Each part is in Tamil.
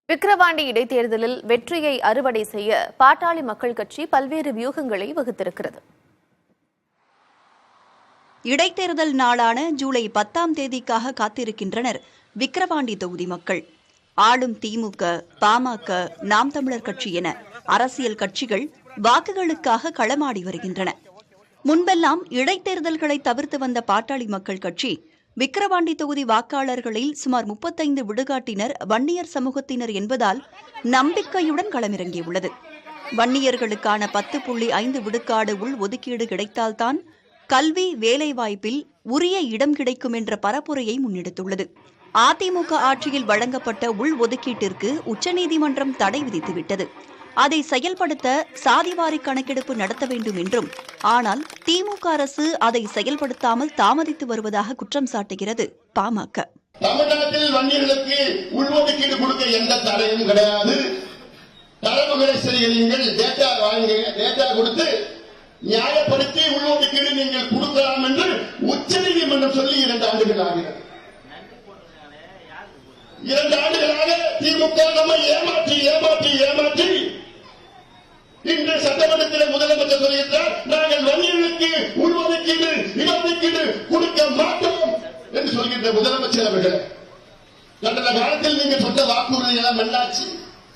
விக்கிரவாண்டி இடைத்தேர்தலில் வெற்றியை அறுவடை செய்ய பாட்டாளி மக்கள் கட்சி பல்வேறு வியூகங்களை வகுத்திருக்கிறது. இடைத்தேர்தல் நாளான ஜூலை 10ஆம் தேதிக்காக காத்திருக்கின்றனர் விக்கிரவாண்டி தொகுதி மக்கள். ஆளும் திமுக, பாமக, நாம் தமிழர் கட்சி என அரசியல் கட்சிகள் வாக்குகளுக்காக களமாடி வருகின்றன. முன்பெல்லாம் இடைத்தேர்தல்களை தவிர்த்து வந்த பாட்டாளி மக்கள் கட்சி விக்கிரவாண்டி தொகுதி வாக்காளர்களில் சுமார் 35 விழுக்காட்டினர் வன்னியர் சமூகத்தினர் என்பதால் நம்பிக்கையுடன் களமிறங்கியுள்ளது. வன்னியர்களுக்கான 10.5 விழுக்காடு உள் ஒதுக்கீடு கிடைத்தால்தான் கல்வி, வேலைவாய்ப்பில் உரிய இடம் கிடைக்கும் என்ற பரப்புரையை முன்னெடுத்துள்ளது. அதிமுக ஆட்சியில் வழங்கப்பட்ட உள் ஒதுக்கீட்டிற்கு உச்சநீதிமன்றம் தடை விதித்துவிட்டது. அதை செயல்படுத்த சாதிவாரி கணக்கெடுப்பு நடத்த வேண்டும் என்றும், ஆனால் திமுக அரசு அதை செயல்படுத்தாமல் தாமதித்து வருவதாக குற்றம் சாட்டுகிறது பாமக. தமிழ்நாட்டில் வன்னியர்களுக்கு உள்ஒதுக்கீடு கொடுக்க எந்த தடையும் கிடையாது. தரவுகளை செய்கிறீர்கள், டேட்டா வாங்க, டேட்டா கொடுத்து நியாயப்படுத்தி உள்ஒதுக்கீடு நீங்கள் கொடுக்கலாம் என்று உச்சநீதிமன்றம் சொல்லி 2 ஆண்டுகள் ஆகிறது. 2 ஆண்டுகளாக திமுக நம்மை ஏமாற்றி ஏமாற்றி ஏமாற்றி இன்று சட்டமன்றத்தில் முதலமைச்சர் சொல்லியிருந்தார், நாங்கள் வன்னியர்களுக்கு உள்ஒதுக்கீடு, இடஒதுக்கீடு கொடுக்க மாட்டோம் என்று சொல்கின்ற முதலமைச்சர் அவர்கள், கடந்த காலத்தில் நீங்கள் சொன்ன வாக்குறுதி எல்லாம் என்னாச்சு?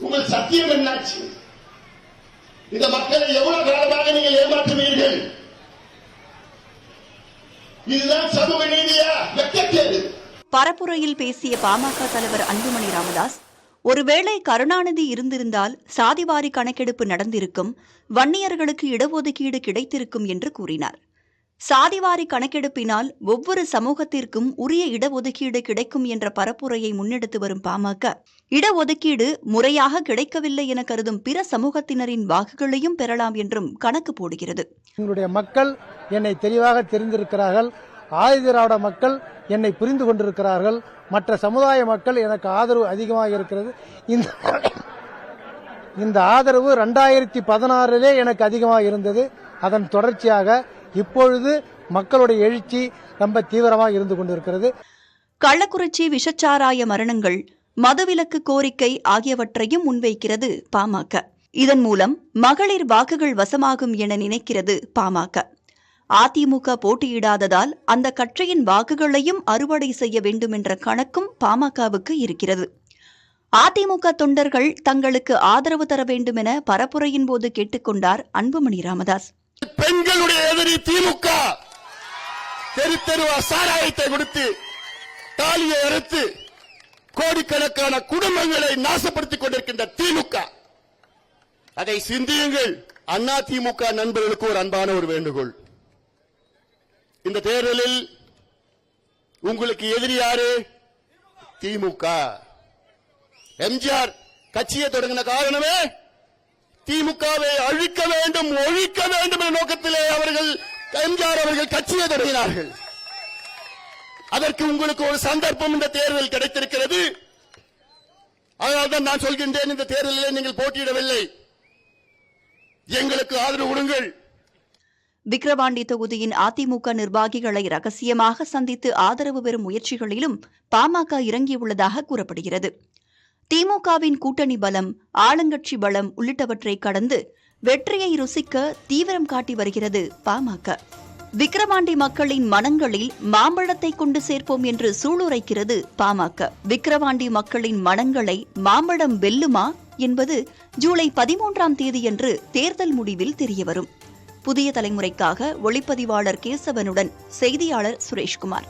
உங்கள் சத்தியம் என்னாச்சு? இந்த மக்களை எவ்வளவு காலமாக நீங்கள் ஏமாற்றுவீர்கள்? இதுதான் சமூக நீதியா? வெட்கக்கேடு. பரப்புரையில் பேசிய பாமக தலைவர் அன்புமணி ராமதாஸ், ஒருவேளை கருணாநிதி இருந்திருந்தால் சாதிவாரி கணக்கெடுப்பு நடந்திருக்கும், வன்னியர்களுக்கு இடஒதுக்கீடு கிடைத்திருக்கும் என்று கூறினார். சாதிவாரி கணக்கெடுப்பினால் ஒவ்வொரு சமூகத்திற்கும் உரிய இடஒதுக்கீடு கிடைக்கும் என்ற பரப்புரையை முன்னெடுத்து வரும் பாமக, இடஒதுக்கீடு முறையாக கிடைக்கவில்லை என கருதும் பிற சமூகத்தினரின் வாக்குகளையும் பெறலாம் என்றும் கணக்கு போடுகிறது. எங்களுடைய மக்கள் என்னை தெளிவாக தெரிந்திருக்கிறார்கள். ஆதிதிராவிட மக்கள் என்னை புரிந்து கொண்டிருக்கிறார்கள். மற்ற சமுதாய மக்கள் எனக்கு ஆதரவு அதிகமாக இருக்கிறது. இந்த ஆதரவு 2016 எனக்கு அதிகமாக இருந்தது. அதன் தொடர்ச்சியாக இப்பொழுது மக்களுடைய எழுச்சி ரொம்ப தீவிரமாக இருந்து கொண்டிருக்கிறது. கள்ளக்குறிச்சி விஷச்சாராய மரணங்கள், மதுவிலக்கு கோரிக்கை ஆகியவற்றையும் முன்வைக்கிறது பாமக. இதன் மூலம் மகளிர் வாக்குகள் வசமாகும் என நினைக்கிறது பாமக. அதிமுக போட்டியிடாததால் அந்த கட்சியின் வாக்குகளையும் அறுவடை செய்ய வேண்டும் என்ற கணக்கும் பாமகவுக்கு இருக்கிறது. அதிமுக தொண்டர்கள் தங்களுக்கு ஆதரவு தர வேண்டும் என பரப்புரையின் போது கேட்டுக்கொண்டார் அன்புமணி ராமதாஸ். பெண்களுடைய எதிரி திமுக, தெரு தெருவா சாராயத்தை கொடுத்து தாலியை அறுத்து கோடிக்கணக்கான குடும்பங்களை நாசப்படுத்திக் கொண்டிருக்கின்ற திமுக, அதை சிந்தியுங்கள். அண்ணா திமுக நண்பர்களுக்கு ஒரு அன்பான ஒரு வேண்டுகோள், இந்த தேர்தலில் உங்களுக்கு எதிரி யாரு? திமுக. எம்ஜிஆர் கட்சியை தொடங்கின காரணமே திமுகவை அழிக்க வேண்டும், ஒழிக்க வேண்டும் என்ற நோக்கத்திலே எம்ஜிஆர் அவர்கள் கட்சியை தொடங்கினார்கள். அதற்கு உங்களுக்கு ஒரு சந்தர்ப்பம் இந்த தேர்தல் கிடைத்திருக்கிறது. அதனால்தான் நான் சொல்கின்றேன், இந்த தேர்தலிலே நீங்கள் போட்டியிடவில்லை, எங்களுக்கு ஆதரவு கொடுங்கள். விக்கிரவாண்டி தொகுதியின் அதிமுக நிர்வாகிகளை ரகசியமாக சந்தித்து ஆதரவு பெறும் முயற்சிகளிலும் பாமக இறங்கியுள்ளதாக கூறப்படுகிறது. திமுகவின் கூட்டணி பலம், ஆளுங்கட்சி பலம் உள்ளிட்டவற்றை கடந்து வெற்றியை ருசிக்க தீவிரம் காட்டி வருகிறது பாமக. விக்கிரவாண்டி மக்களின் மனங்களில் மாம்பழத்தை கொண்டு சேர்ப்போம் என்று சூளுரைக்கிறது பாமக. விக்கிரவாண்டி மக்களின் மனங்களை மாம்பழம் வெல்லுமா என்பது ஜூலை 13ஆம் தேதியன்று தேர்தல் முடிவில் தெரியவரும். புதிய தலைமுறைக்காக ஒளிப்பதிவாளர் கேசவனுடன் செய்தியாளர் சுரேஷ்குமார்.